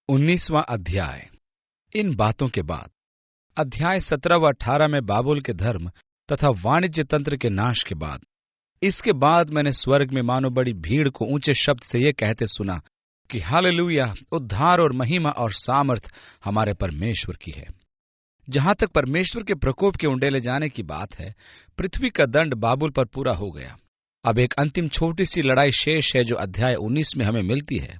19वां अध्याय। इन बातों के बाद अध्याय 17 व 18 में बाबुल के धर्म तथा वाणिज्य तंत्र के नाश के बाद, इसके बाद मैंने स्वर्ग में मानो बड़ी भीड़ को ऊंचे शब्द से यह कहते सुना कि हालेलुया, उद्धार और महिमा और सामर्थ हमारे परमेश्वर की है। जहां तक परमेश्वर के प्रकोप के उंडेले जाने की बात है, पृथ्वी का दंड बाबुल पर पूरा हो गया। अब एक अंतिम छोटी सी लड़ाई शेष है जो अध्याय 19 में हमें मिलती है।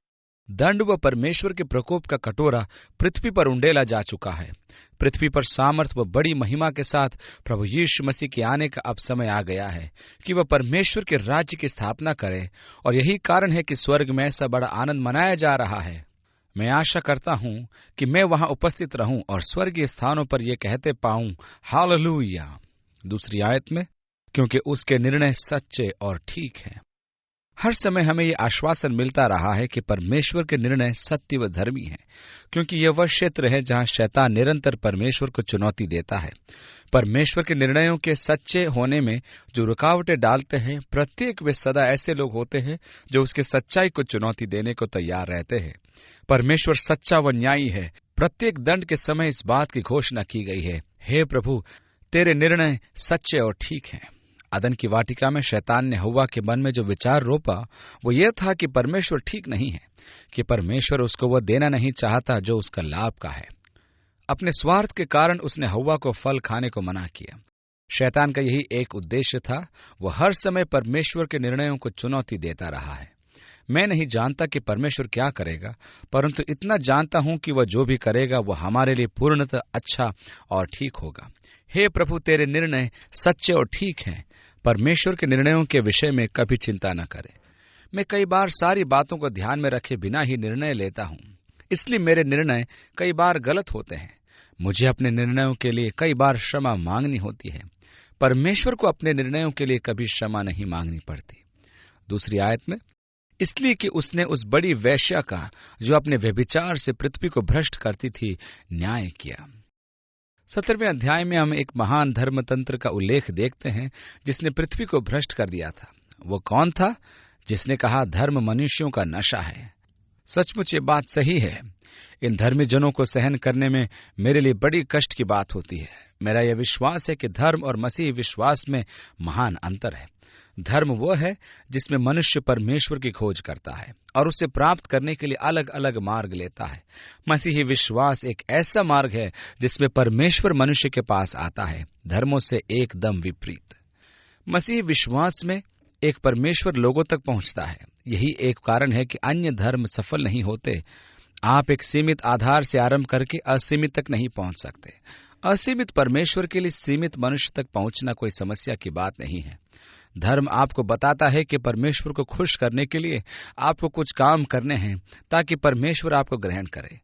दंड व परमेश्वर के प्रकोप का कटोरा पृथ्वी पर उंडेला जा चुका है। पृथ्वी पर सामर्थ व बड़ी महिमा के साथ प्रभु यीशु मसीह के आने का अब समय आ गया है कि वह परमेश्वर के राज्य की स्थापना करे, और यही कारण है कि स्वर्ग में ऐसा बड़ा आनंद मनाया जा रहा है। मैं आशा करता हूं कि मैं वहां उपस्थित रहूं और स्वर्गीय स्थानों पर यह कहते पाऊं, हालेलुया। दूसरी आयत में, क्योंकि उसके निर्णय सच्चे और ठीक हैं। हर समय हमें यह आश्वासन मिलता रहा है कि परमेश्वर के निर्णय सत्य व धर्मी हैं, क्योंकि यह वह क्षेत्र है जहां शैतान निरंतर परमेश्वर को चुनौती देता है। परमेश्वर के निर्णयों के सच्चे होने में जो रुकावटें डालते हैं, प्रत्येक वे सदा ऐसे लोग होते हैं जो उसके सच्चाई को चुनौती देने को तैयार रहते हैं। परमेश्वर सच्चा व न्यायी है। प्रत्येक दंड के समय इस बात की घोषणा की गई है, हे प्रभु, तेरे निर्णय सच्चे और ठीक हैं। अदन की वाटिका में शैतान ने हव्वा के मन में जो विचार रोपा वो यह था कि परमेश्वर ठीक नहीं है, कि परमेश्वर उसको वह देना नहीं चाहता जो उसका लाभ का है। अपने स्वार्थ के कारण उसने हव्वा को फल खाने को मना किया। शैतान का यही एक उद्देश्य था। वह हर समय परमेश्वर के निर्णयों को चुनौती देता रहा है। मैं नहीं जानता कि परमेश्वर क्या करेगा, परंतु इतना जानता हूं कि वह जो भी करेगा वह हमारे लिए पूर्णतः अच्छा और ठीक होगा। हे प्रभु, तेरे निर्णय सच्चे और ठीक हैं। परमेश्वर के निर्णयों के विषय में कभी चिंता न करें। मैं कई बार सारी बातों को ध्यान में रखे बिना ही निर्णय लेता हूं, इसलिए मेरे निर्णय कई बार गलत होते हैं। मुझे अपने निर्णयों के लिए कई बार क्षमा मांगनी होती है। परमेश्वर को अपने निर्णयों के लिए कभी क्षमा नहीं मांगनी पड़ती। दूसरी आयत में, इसलिए कि उसने उस बड़ी वेश्या का, जो अपने व्यभिचार से पृथ्वी को भ्रष्ट करती थी, न्याय किया। 17वें अध्याय में हम एक महान धर्मतंत्र का उल्लेख देखते हैं जिसने पृथ्वी को भ्रष्ट कर दिया था। वो कौन था? जिसने कहा, धर्म मनुष्यों का नशा है। सचमुच ये बात सही है। इन धर्मी जनों को सहन करने में मेरे लिए बड़ी कष्ट की बात होती है। मेरा यह विश्वास है कि धर्म और मसीह विश्वास में महान अंतर है। धर्म वो है जिसमें मनुष्य परमेश्वर की खोज करता है और उसे प्राप्त करने के लिए अलग अलग मार्ग लेता है। मसीही विश्वास एक ऐसा मार्ग है जिसमें परमेश्वर मनुष्य के पास आता है, धर्मों से एकदम विपरीत। मसीही विश्वास में एक परमेश्वर लोगों तक पहुंचता है। यही एक कारण है कि अन्य धर्म सफल नहीं होते। आप एक सीमित आधार से आरंभ करके असीमित तक नहीं पहुंच सकते। असीमित परमेश्वर के लिए सीमित मनुष्य तक पहुंचना कोई समस्या की बात नहीं है। धर्म आपको बताता है कि परमेश्वर को खुश करने के लिए आपको कुछ काम करने हैं ताकि परमेश्वर आपको ग्रहण करे।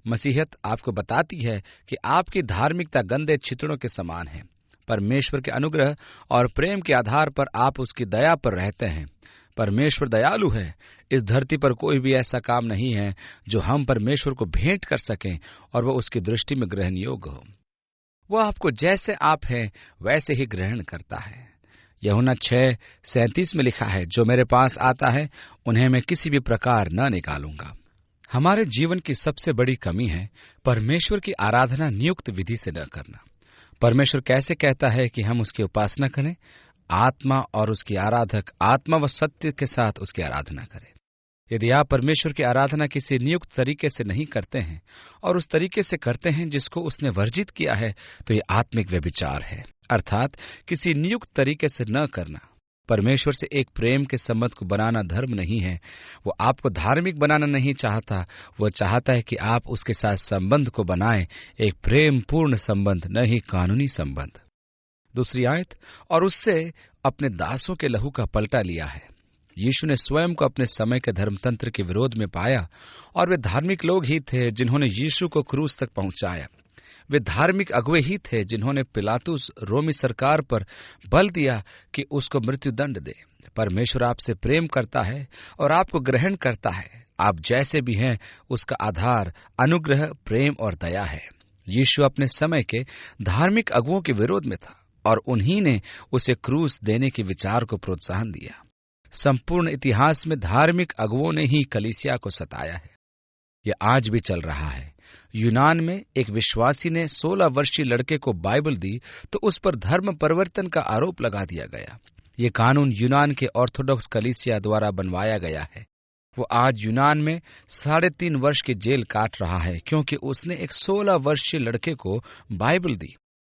मसीहत आपको बताती है कि आपकी धार्मिकता गंदे छितड़ों के समान है। परमेश्वर के अनुग्रह और प्रेम के आधार पर आप उसकी दया पर रहते हैं। परमेश्वर दयालु है। इस धरती पर कोई भी ऐसा काम नहीं है जो हम परमेश्वर को भेंट कर सकें और वह उसकी दृष्टि में ग्रहण योग्य हो। वह आपको जैसे आप हैं वैसे ही ग्रहण करता है। यूहन्ना 6:37 में लिखा है, जो मेरे पास आता है उन्हें मैं किसी भी प्रकार न निकालूंगा। हमारे जीवन की सबसे बड़ी कमी है परमेश्वर की आराधना नियुक्त विधि से न करना। परमेश्वर कैसे कहता है कि हम उसकी उपासना करें? आत्मा और उसकी आराधक आत्मा व सत्य के साथ उसकी आराधना करें। यदि आप परमेश्वर की आराधना किसी नियुक्त तरीके से नहीं करते हैं और उस तरीके से करते हैं जिसको उसने वर्जित किया है, तो ये आत्मिक व्यभिचार है, अर्थात किसी नियुक्त तरीके से न करना। परमेश्वर से एक प्रेम के संबंध को बनाना धर्म नहीं है। वो आपको धार्मिक बनाना नहीं चाहता। वो चाहता है कि आप उसके साथ संबंध को बनाएं, एक प्रेम पूर्ण संबंध, न ही कानूनी संबंध। दूसरी आयत, और उससे अपने दासों के लहू का पलटा लिया है। यीशु ने स्वयं को अपने समय के धर्मतंत्र के विरोध में पाया और वे धार्मिक लोग ही थे जिन्होंने यीशु को क्रूस तक पहुंचाया। वे धार्मिक अगुवे ही थे जिन्होंने पिलातुस रोमी सरकार पर बल दिया कि उसको मृत्यु दंड दे। परमेश्वर आपसे प्रेम करता है और आपको ग्रहण करता है। आप जैसे भी हैं, उसका आधार अनुग्रह, प्रेम और दया है। यीशु अपने समय के धार्मिक अगुवों के विरोध में था और उन्हीं ने उसे क्रूस देने के विचार को प्रोत्साहन दिया। संपूर्ण इतिहास में धार्मिक अगुवों ने ही कलीसिया को सताया है। यह आज भी चल रहा है। यूनान में एक विश्वासी ने 16 वर्षीय लड़के को बाइबल दी तो उस पर धर्म परिवर्तन का आरोप लगा दिया गया। ये कानून यूनान के ऑर्थोडॉक्स कलीसिया द्वारा बनवाया गया है। वो आज यूनान में 3.5 वर्ष की जेल काट रहा है, क्योंकि उसने एक 16 वर्षीय लड़के को बाइबल दी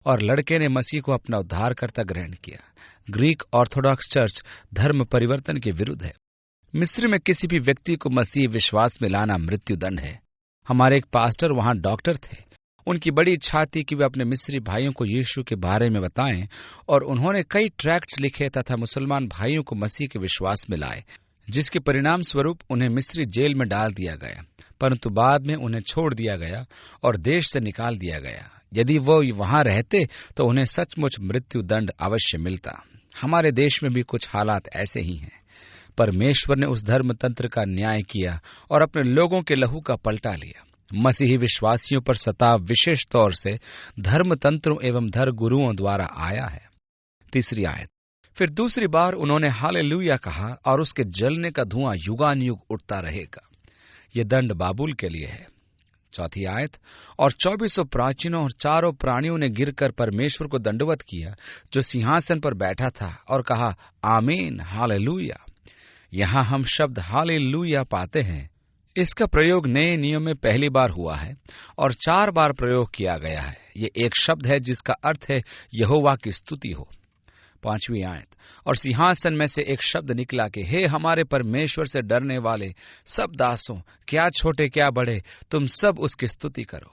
और लड़के ने मसीह को अपना उद्धारकर्ता ग्रहण किया। ग्रीक ऑर्थोडॉक्स चर्च धर्म परिवर्तन के विरुद्ध है। मिस्र में किसी भी व्यक्ति को मसीह विश्वास में लाना मृत्युदंड है। हमारे एक पास्टर वहां डॉक्टर थे। उनकी बड़ी इच्छा थी कि वे अपने मिस्री भाइयों को यीशु के बारे में बताएं, और उन्होंने कई ट्रैक्ट्स लिखे तथा मुसलमान भाइयों को मसीह के विश्वास में लाए, जिसके परिणाम स्वरूप उन्हें मिस्री जेल में डाल दिया गया। परंतु बाद में उन्हें छोड़ दिया गया और देश से निकाल दिया गया। यदि वो वहां रहते तो उन्हें सचमुच मृत्युदंड अवश्य मिलता। हमारे देश में भी कुछ हालात ऐसे ही हैं। परमेश्वर ने उस धर्म तंत्र का न्याय किया और अपने लोगों के लहू का पलटा लिया। मसीही विश्वासियों पर सताव विशेष तौर से धर्म तंत्रों एवं धर्म गुरुओं द्वारा आया है। 3 आयत, फिर दूसरी बार उन्होंने हालेलुया कहा और उसके जलने का धुआं युगानुयुग उठता रहेगा। ये दंड बाबुल के लिए है। 4 आयत, और 24 प्राचीनों और 4 प्राणियों ने गिरकर परमेश्वर को दंडवत किया जो सिंहासन पर बैठा था और कहा, आमीन, हालेलुया। यहाँ हम शब्द हालेलुया पाते हैं। इसका प्रयोग नए नियम में पहली बार हुआ है और 4 बार प्रयोग किया गया है। ये एक शब्द है जिसका अर्थ है यहोवा की स्तुति हो। 5 आयत, और सिंहासन में से एक शब्द निकला कि हे हमारे परमेश्वर से डरने वाले सब दासों, क्या छोटे क्या बड़े, तुम सब उसकी स्तुति करो।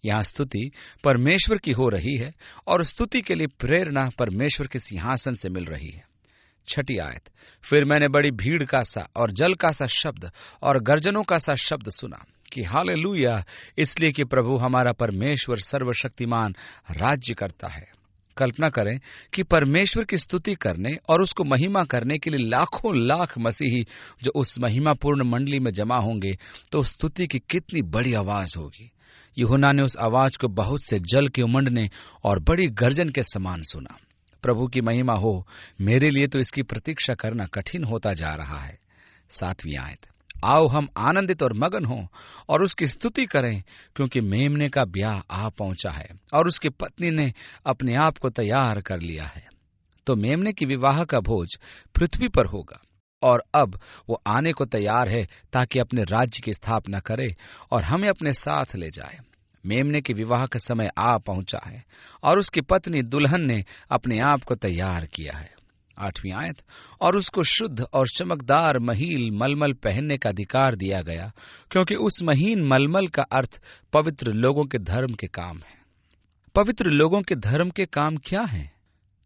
यहाँ स्तुति परमेश्वर की हो रही है और स्तुति के लिए प्रेरणा परमेश्वर के सिंहासन से मिल रही है। 6 आयत, फिर मैंने बड़ी भीड़ का सा और जल का सा शब्द और गर्जनों का सा शब्द सुना कि हालेलुया, इसलिए कि प्रभु हमारा परमेश्वर सर्वशक्तिमान राज्य करता है। कल्पना करें कि परमेश्वर की स्तुति करने और उसको महिमा करने के लिए लाखों लाख मसीही जो उस महिमापूर्ण मंडली में जमा होंगे, तो स्तुति की कितनी बड़ी आवाज होगी। यूहन्ना ने उस आवाज को बहुत से जल के उमड़ने और बड़ी गर्जन के समान सुना। प्रभु की महिमा हो, मेरे लिए तो इसकी प्रतीक्षा करना कठिन होता जा रहा है। 7 आयत, आओ हम आनंदित और मगन हों और उसकी स्तुति करें, क्योंकि मेमने का ब्याह आ पहुंचा है और उसकी पत्नी ने अपने आप को तैयार कर लिया है। तो मेमने की विवाह का भोज पृथ्वी पर होगा और अब वो आने को तैयार है ताकि अपने राज्य की स्थापना करे और हमें अपने साथ ले जाए। मेमने के विवाह का समय आ पहुंचा है और उसकी पत्नी दुल्हन ने अपने आप को तैयार किया है। 8 आयत, और उसको शुद्ध और चमकदार महीन मलमल पहनने का अधिकार दिया गया, क्योंकि उस महीन मलमल का अर्थ पवित्र लोगों के धर्म के काम है। पवित्र लोगों के धर्म के काम क्या हैं?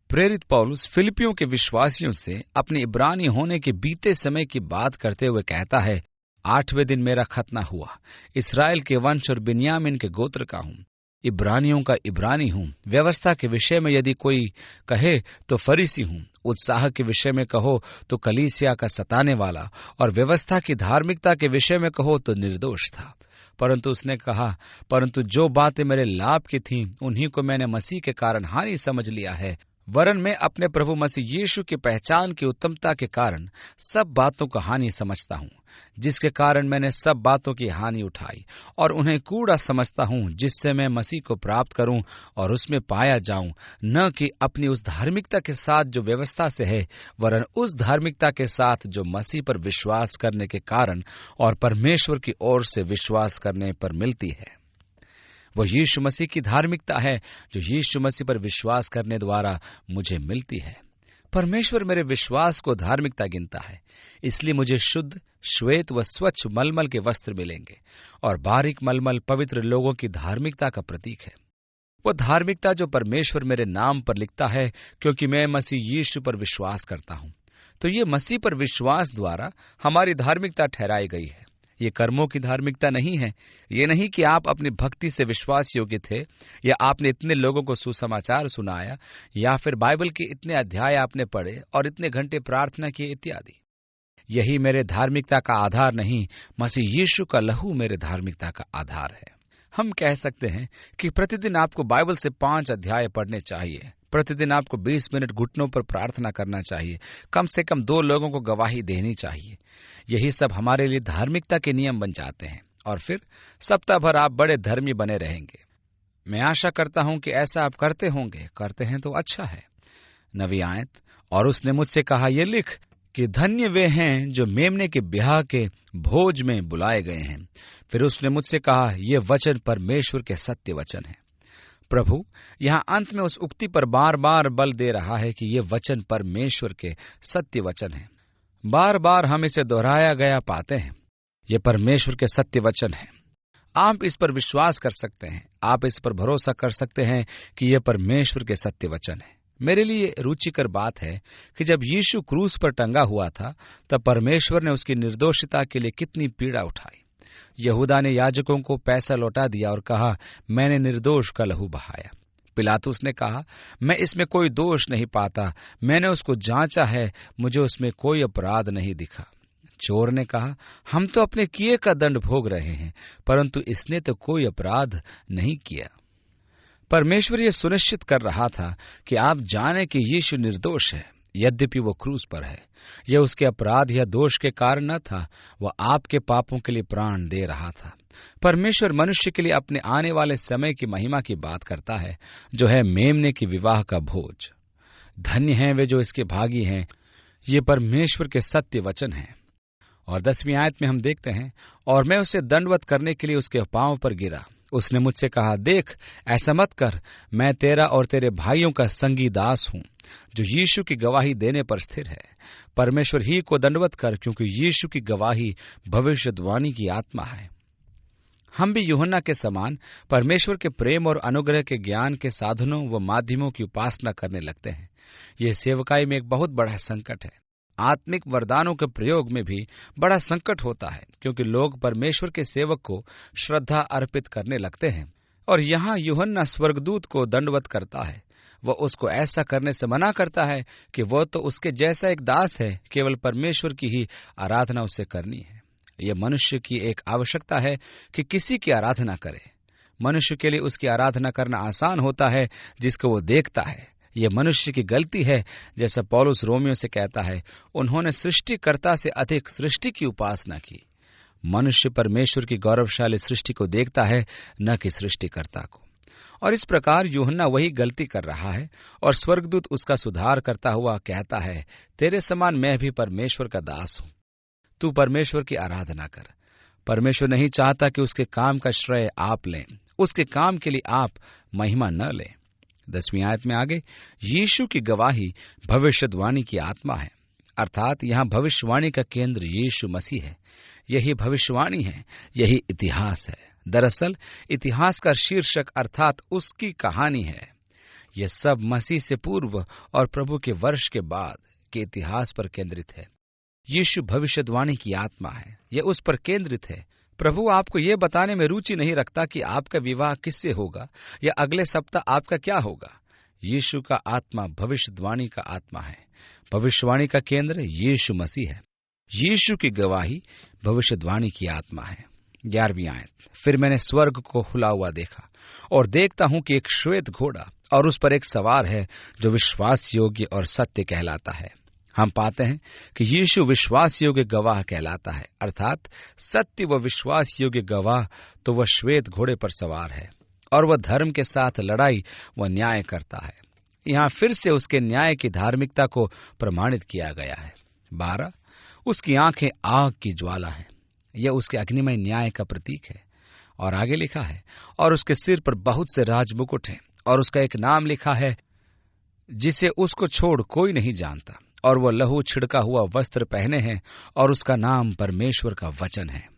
प्रेरित पौलुस फिलिपियों के विश्वासियों से अपने इब्रानी होने के बीते समय की बात करते हुए कहता है, 8वें दिन मेरा खतना हुआ, इस्राएल के वंश और बिन्यामीन के गोत्र का हूँ, इब्रानियों का इब्रानी हूँ। व्यवस्था के विषय में यदि कोई कहे तो फरीसी हूँ, उत्साह के विषय में कहो तो कलीसिया का सताने वाला, और व्यवस्था की धार्मिकता के विषय में कहो तो निर्दोष था। परंतु उसने कहा, परंतु जो बातें मेरे लाभ की थीं उन्हीं को मैंने मसीह के कारण हानि समझ लिया है, वरन मैं अपने प्रभु मसीह यीशु की पहचान की उत्तमता के कारण सब बातों को हानि समझता हूँ, जिसके कारण मैंने सब बातों की हानि उठाई और उन्हें कूड़ा समझता हूँ, जिससे मैं मसीह को प्राप्त करूँ और उसमें पाया जाऊँ, न कि अपनी उस धार्मिकता के साथ जो व्यवस्था से है, वरन उस धार्मिकता के साथ जो मसीह पर विश्वास करने के कारण और परमेश्वर की ओर से विश्वास करने पर मिलती है। वो यीशु मसीह की धार्मिकता है जो यीशु मसीह पर विश्वास करने द्वारा मुझे मिलती है। परमेश्वर मेरे विश्वास को धार्मिकता गिनता है, इसलिए मुझे शुद्ध, श्वेत व स्वच्छ मलमल के वस्त्र मिलेंगे, और बारीक मलमल पवित्र लोगों की धार्मिकता का प्रतीक है। वो धार्मिकता जो परमेश्वर मेरे नाम पर लिखता है, क्योंकि मैं मसीह यीशु पर विश्वास करता हूँ। तो ये मसीह पर विश्वास द्वारा हमारी धार्मिकता ठहराई गई है। ये कर्मों की धार्मिकता नहीं है। ये नहीं कि आप अपनी भक्ति से विश्वास योग्य थे, या आपने इतने लोगों को सुसमाचार सुनाया, या फिर बाइबल के इतने अध्याय आपने पढ़े और इतने घंटे प्रार्थना किए इत्यादि। यही मेरे धार्मिकता का आधार नहीं, मसीह यीशु का लहू मेरे धार्मिकता का आधार है। हम कह सकते हैं कि प्रतिदिन आपको बाइबल से 5 अध्याय पढ़ने चाहिए, प्रतिदिन आपको 20 मिनट घुटनों पर प्रार्थना करना चाहिए, कम से कम 2 लोगों को गवाही देनी चाहिए। यही सब हमारे लिए धार्मिकता के नियम बन जाते हैं और फिर सप्ताह भर आप बड़े धर्मी बने रहेंगे। मैं आशा करता हूं कि ऐसा आप करते होंगे। करते हैं तो अच्छा है। 9वीं आयत, और उसने मुझसे कहा, ये लिख कि धन्य वे हैं जो मेमने के ब्याह के भोज में बुलाए गए हैं। फिर उसने मुझसे कहा, ये वचन परमेश्वर के सत्य वचन है। प्रभु यहाँ अंत में उस उक्ति पर बार बार बल दे रहा है कि ये वचन परमेश्वर के सत्य वचन है। बार बार हम इसे दोहराया गया पाते हैं। ये परमेश्वर के सत्य वचन है। आप इस पर विश्वास कर सकते हैं। आप इस पर भरोसा कर सकते हैं कि यह परमेश्वर के सत्य वचन है। मेरे लिए रुचिकर बात है कि जब यीशु क्रूस पर टंगा हुआ था, तब परमेश्वर ने उसकी निर्दोषिता के लिए कितनी पीड़ा उठाई। यहूदा ने याजकों को पैसा लौटा दिया और कहा, मैंने निर्दोष का लहू बहाया। पिलातुस ने कहा, मैं इसमें कोई दोष नहीं पाता, मैंने उसको जांचा है, मुझे उसमें कोई अपराध नहीं दिखा। चोर ने कहा, हम तो अपने किए का दंड भोग रहे हैं, परंतु इसने तो कोई अपराध नहीं किया। परमेश्वर यह सुनिश्चित कर रहा था कि आप जाने कि यीशु निर्दोष है, यद्यपि वो क्रूस पर है। यह उसके अपराध या दोष के कारण न था, वह आपके पापों के लिए प्राण दे रहा था। परमेश्वर मनुष्य के लिए अपने आने वाले समय की महिमा की बात करता है, जो है मेमने की विवाह का भोज। धन्य हैं वे जो इसके भागी हैं। ये परमेश्वर के सत्य वचन है। और 10वीं आयत में हम देखते हैं, और मैं उसे दंडवत करने के लिए उसके पांव पर गिरा। उसने मुझसे कहा, देख, ऐसा मत कर, मैं तेरा और तेरे भाइयों का संगी दास हूं, जो यीशु की गवाही देने पर स्थिर है। परमेश्वर ही को दंडवत कर, क्योंकि यीशु की गवाही भविष्यद्वाणी की आत्मा है। हम भी यूहन्ना के समान परमेश्वर के प्रेम और अनुग्रह के ज्ञान के साधनों व माध्यमों की उपासना करने लगते हैं। यह सेवकाई में एक बहुत बड़ा संकट है। आत्मिक वरदानों के प्रयोग में भी बड़ा संकट होता है, क्योंकि लोग परमेश्वर के सेवक को श्रद्धा अर्पित करने लगते हैं। और यहाँ यूहन्ना स्वर्गदूत को दंडवत करता है। वह उसको ऐसा करने से मना करता है कि वह तो उसके जैसा एक दास है, केवल परमेश्वर की ही आराधना उसे करनी है। यह मनुष्य की एक आवश्यकता है कि किसी की आराधना करे। मनुष्य के लिए उसकी आराधना करना आसान होता है जिसको वो देखता है। यह मनुष्य की गलती है, जैसा पौलुस रोमियो से कहता है, उन्होंने सृष्टिकर्ता से अधिक सृष्टि की उपासना की। मनुष्य परमेश्वर की गौरवशाली सृष्टि को देखता है, न कि सृष्टिकर्ता को। और इस प्रकार यूहन्ना वही गलती कर रहा है, और स्वर्गदूत उसका सुधार करता हुआ कहता है, तेरे समान मैं भी परमेश्वर का दास हूं, तू परमेश्वर की आराधना कर। परमेश्वर नहीं चाहता कि उसके काम का श्रेय आप लें, उसके काम के लिए आप महिमा न लें। 10वीं आयत में आगे, यीशु की गवाही भविष्यद्वाणी की आत्मा है, अर्थात यहाँ भविष्यवाणी का केंद्र यीशु मसीह है। यही भविष्यवाणी है, यही इतिहास है। दरअसल इतिहास का शीर्षक अर्थात उसकी कहानी है। यह सब मसीह से पूर्व और प्रभु के वर्ष के बाद के इतिहास पर केंद्रित है। यीशु भविष्यद्वाणी की आत्मा है, यह उस पर केंद्रित है। प्रभु आपको यह बताने में रुचि नहीं रखता कि आपका विवाह किससे होगा या अगले सप्ताह आपका क्या होगा। यीशु का आत्मा भविष्यद्वाणी का आत्मा है। भविष्यवाणी का केंद्र यीशु मसीह है। यीशु की गवाही भविष्यद्वाणी की आत्मा है। 11वीं आयत, फिर मैंने स्वर्ग को खुला हुआ देखा, और देखता हूं कि एक श्वेत घोड़ा, और उस पर एक सवार है, जो विश्वास योग्य और सत्य कहलाता है। हम पाते हैं कि यीशु विश्वास योग्य गवाह कहलाता है, अर्थात सत्य व विश्वास योग्य गवाह। तो वह श्वेत घोड़े पर सवार है, और वह धर्म के साथ लड़ाई व न्याय करता है। यहाँ फिर से उसके न्याय की धार्मिकता को प्रमाणित किया गया है। 12, उसकी आंखें आग की ज्वाला है, यह उसके अग्निमय न्याय का प्रतीक है। और आगे लिखा है, और उसके सिर पर बहुत से राजमुकुट हैं, और उसका एक नाम लिखा है जिसे उसको छोड़ कोई नहीं जानता, और वह लहू छिड़का हुआ वस्त्र पहने हैं, और उसका नाम परमेश्वर का वचन है।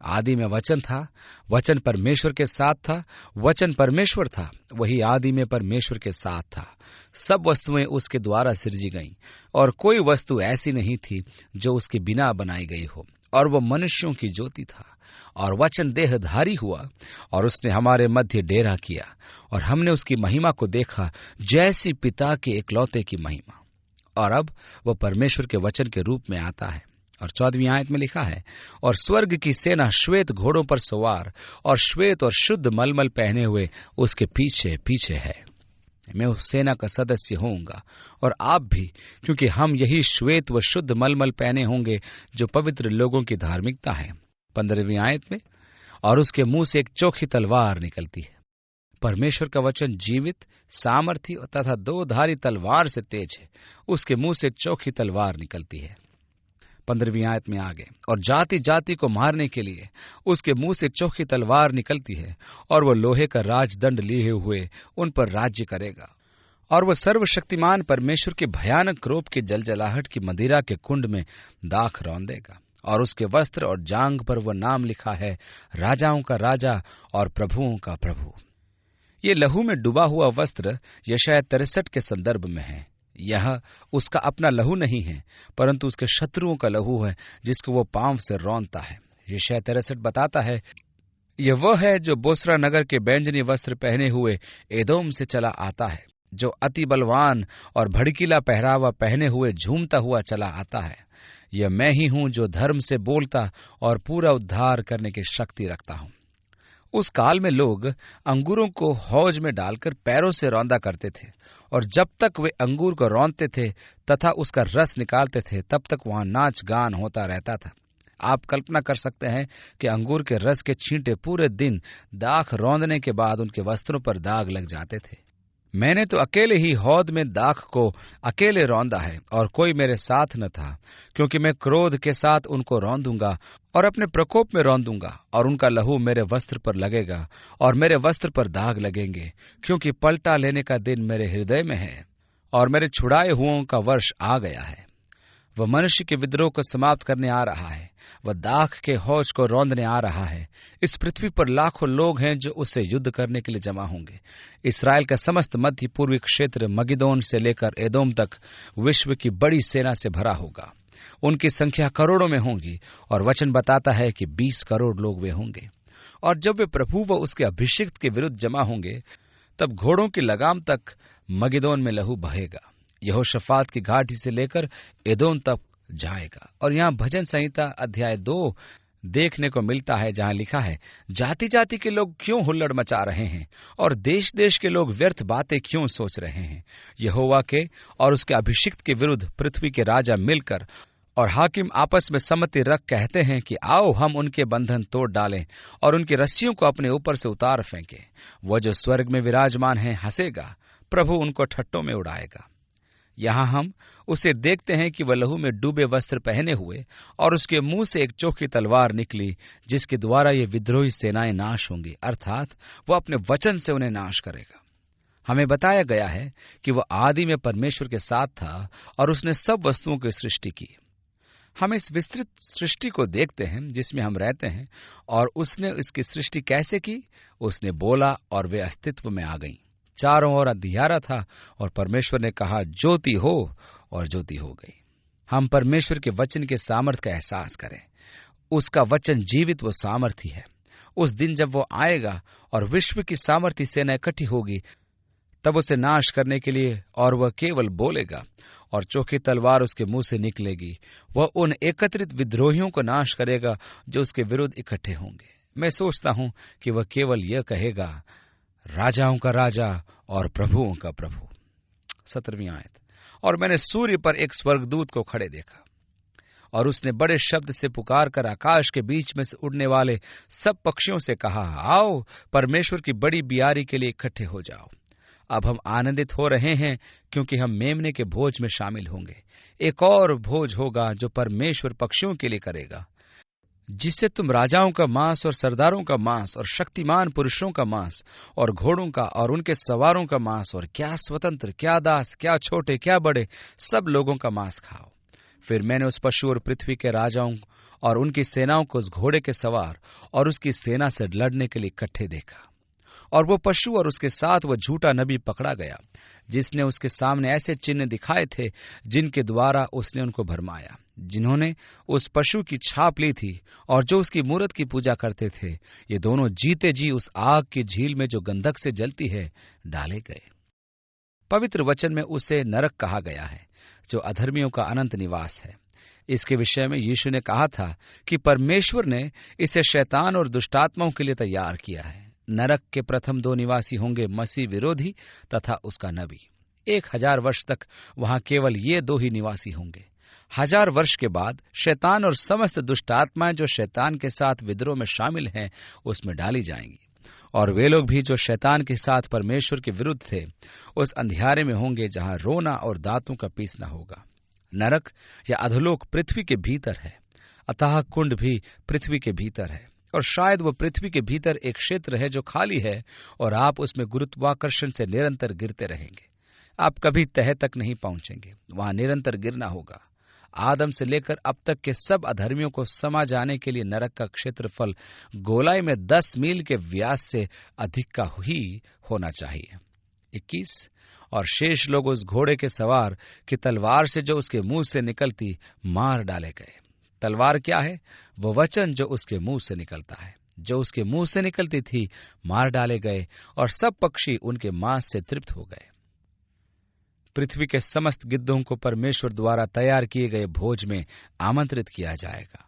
आदि में वचन था, वचन परमेश्वर के साथ था, वचन परमेश्वर था, वही आदि में परमेश्वर के साथ था। सब वस्तुएं उसके द्वारा सृजी गईं, और कोई वस्तु ऐसी नहीं थी जो उसके बिना बनाई गई हो। और वह मनुष्यों की ज्योति था, और वचन देहधारी हुआ, और उसने हमारे मध्य डेरा किया, और हमने उसकी महिमा को देखा, जैसी पिता के एकलौते की महिमा। और अब वह परमेश्वर के वचन के रूप में आता है। और 14वीं आयत में लिखा है, और स्वर्ग की सेना श्वेत घोड़ों पर सवार और श्वेत और शुद्ध मलमल पहने हुए उसके पीछे पीछे है। मैं उस सेना का सदस्य होऊंगा, और आप भी, क्योंकि हम यही श्वेत व शुद्ध मलमल पहने होंगे, जो पवित्र लोगों की धार्मिकता है। 15वीं आयत में, और उसके मुंह से एक चोखी तलवार निकलती है। परमेश्वर का वचन जीवित, सामर्थी तथा दो धारी तलवार से तेज है। उसके मुंह से चोखी तलवार निकलती है। 15वीं आयत में आगे, और जाति जाति को मारने के लिए उसके मुंह से चोखी तलवार निकलती है, और वह लोहे का राजदंड लिए हुए उन पर राज्य करेगा। और वह सर्वशक्तिमान परमेश्वर के भयानक क्रोध की जलजलाहट की मदिरा के कुंड में दाख रौंदेगा। और उसके वस्त्र और जांघ पर वह नाम लिखा है, राजाओं का राजा और प्रभुओं का प्रभु। ये लहू में डूबा हुआ वस्त्र यशायाह 63 के संदर्भ में है। यह उसका अपना लहू नहीं है, परंतु उसके शत्रुओं का लहू है, जिसको वो पांव से रौंदता है। यशायाह 63 बताता है, यह वह है जो बोस्रा नगर के बैंजनी वस्त्र पहने हुए एदोम से चला आता है, जो अति बलवान और भड़कीला पहरावा पहने हुए झूमता हुआ चला आता है। यह मैं ही हूं जो धर्म से बोलता और पूरा उद्धार करने की शक्ति रखता हूं। उस काल में लोग अंगूरों को हौज में डालकर पैरों से रौंदा करते थे, और जब तक वे अंगूर को रौंदते थे तथा उसका रस निकालते थे, तब तक वहां नाच गान होता रहता था। आप कल्पना कर सकते हैं कि अंगूर के रस के छींटे पूरे दिन दाख रौंदने के बाद उनके वस्त्रों पर दाग लग जाते थे। मैंने तो अकेले ही हौद में दाख को अकेले रौंदा है, और कोई मेरे साथ न था, क्योंकि मैं क्रोध के साथ उनको रौंदूंगा और अपने प्रकोप में रौंदूंगा, और उनका लहू मेरे वस्त्र पर लगेगा और मेरे वस्त्र पर दाग लगेंगे, क्योंकि पलटा लेने का दिन मेरे हृदय में है और मेरे छुड़ाए हुओं का वर्ष आ गया है। वह मनुष्य के विद्रोह को समाप्त करने आ रहा है। वह दाख के हौज को रौंदने आ रहा है। इस पृथ्वी पर लाखों लोग हैं जो उससे युद्ध करने के लिए जमा होंगे। इसराइल का समस्त मध्य पूर्वी क्षेत्र मगिदोन से लेकर एदोम तक विश्व की बड़ी सेना से भरा होगा। उनकी संख्या करोड़ों में होगी, और वचन बताता है कि 20 करोड़ लोग वे होंगे। और जब वे प्रभु व उसके अभिषिक्त के विरुद्ध जमा होंगे, तब घोड़ों की लगाम तक मगिदोन में लहू बहेगा। यहोशाफात की घाटी से लेकर एदोम तक जाएगा। और यहाँ भजन संहिता अध्याय 2 देखने को मिलता है, जहाँ लिखा है, जाति जाति के लोग क्यों हुल्लड़ मचा रहे हैं, और देश देश के लोग व्यर्थ बातें क्यों सोच रहे हैं। यहोवा के और उसके अभिषिक्त के विरुद्ध पृथ्वी के राजा मिलकर और हाकिम आपस में सम्मति रख कहते हैं कि आओ हम उनके बंधन तोड़ डालें और उनकी रस्सियों को अपने ऊपर से उतार फेंकें। वह जो स्वर्ग में विराजमान है हंसेगा, प्रभु उनको ठट्टों में उड़ाएगा। यहाँ हम उसे देखते हैं कि वह लहू में डूबे वस्त्र पहने हुए, और उसके मुंह से एक चोखी तलवार निकली, जिसके द्वारा ये विद्रोही सेनाएं नाश होंगी, अर्थात वह अपने वचन से उन्हें नाश करेगा। हमें बताया गया है कि वह आदि में परमेश्वर के साथ था और उसने सब वस्तुओं की सृष्टि की। हम इस विस्तृत सृष्टि को देखते हैं जिसमें हम रहते हैं, और उसने इसकी सृष्टि कैसे की। उसने बोला और वे अस्तित्व में आ गईं। चारों ओर अंधियारा था, और परमेश्वर ने कहा ज्योति हो, और ज्योति हो गई। हम परमेश्वर के वचन के सामर्थ का एहसास करें। उसका वचन जीवित व सामर्थी है। उस दिन जब वो आएगा और विश्व की सामर्थी सेना इकट्ठी होगी, तब उसे नाश करने के लिए, और वह केवल बोलेगा और चोखी तलवार उसके मुंह से निकलेगी। वह उन एकत्रित विद्रोहियों को नाश करेगा जो उसके विरुद्ध इकट्ठे होंगे। मैं सोचता हूं कि वह केवल यह कहेगा, राजाओं का राजा और प्रभुओं का प्रभु। 17वीं आयत, और मैंने सूर्य पर एक स्वर्गदूत को खड़े देखा, और उसने बड़े शब्द से पुकार कर आकाश के बीच में से उड़ने वाले सब पक्षियों से कहा, आओ परमेश्वर की बड़ी बियारी के लिए इकट्ठे हो जाओ। अब हम आनंदित हो रहे हैं, क्योंकि हम मेमने के भोज में शामिल होंगे। एक और भोज होगा जो परमेश्वर पक्षियों के लिए करेगा, जिससे तुम राजाओं का मांस और सरदारों का मांस और शक्तिमान पुरुषों का मांस और घोड़ों का और उनके सवारों का मांस, और क्या स्वतंत्र, क्या दास, क्या छोटे, क्या बड़े, सब लोगों का मांस खाओ। फिर मैंने उस पशु और पृथ्वी के राजाओं और उनकी सेनाओं को उस घोड़े के सवार और उसकी सेना से लड़ने के लिए इकट्ठे देखा। और वो पशु और उसके साथ वो झूठा नबी पकड़ा गया, जिसने उसके सामने ऐसे चिन्ह दिखाए थे जिनके द्वारा उसने उनको भरमाया, जिन्होंने उस पशु की छाप ली थी और जो उसकी मूरत की पूजा करते थे। ये दोनों जीते जी उस आग की झील में जो गंधक से जलती है डाले गए। पवित्र वचन में उसे नरक कहा गया है, जो अधर्मियों का अनंत निवास है। इसके विषय में यीशु ने कहा था कि परमेश्वर ने इसे शैतान और दुष्टात्माओं के लिए तैयार किया है। नरक के प्रथम 2 निवासी होंगे मसीह विरोधी तथा उसका नबी। 1000 वर्ष तक वहां केवल ये 2 ही निवासी होंगे। 1000 वर्ष के बाद शैतान और समस्त दुष्ट आत्माएं जो शैतान के साथ विद्रोह में शामिल हैं उसमें डाली जाएंगी, और वे लोग भी जो शैतान के साथ परमेश्वर के विरुद्ध थे उस अंधियारे में होंगे जहां रोना और दांतों का पीसना होगा। नरक या अधोलोक पृथ्वी के भीतर है, अतः कुंड भी पृथ्वी के भीतर है, और शायद वो पृथ्वी के भीतर एक क्षेत्र है जो खाली है और आप उसमें गुरुत्वाकर्षण से निरंतर गिरते रहेंगे। आप कभी तह तक नहीं पहुंचेंगे, वहां निरंतर गिरना होगा। आदम से लेकर अब तक के सब अधर्मियों को समा जाने के लिए नरक का क्षेत्रफल गोलाई में 10 मील के व्यास से अधिक का ही होना चाहिए। 21 और शेष लोग उस घोड़े के सवार की तलवार से जो उसके मुंह से निकलती मार डाले गए। तलवार क्या है? वो वचन जो उसके मुंह से निकलता है। जो उसके मुंह से निकलती थी मार डाले गए, और सब पक्षी उनके मांस से तृप्त हो गए। पृथ्वी के समस्त गिद्धों को परमेश्वर द्वारा तैयार किए गए भोज में आमंत्रित किया जाएगा।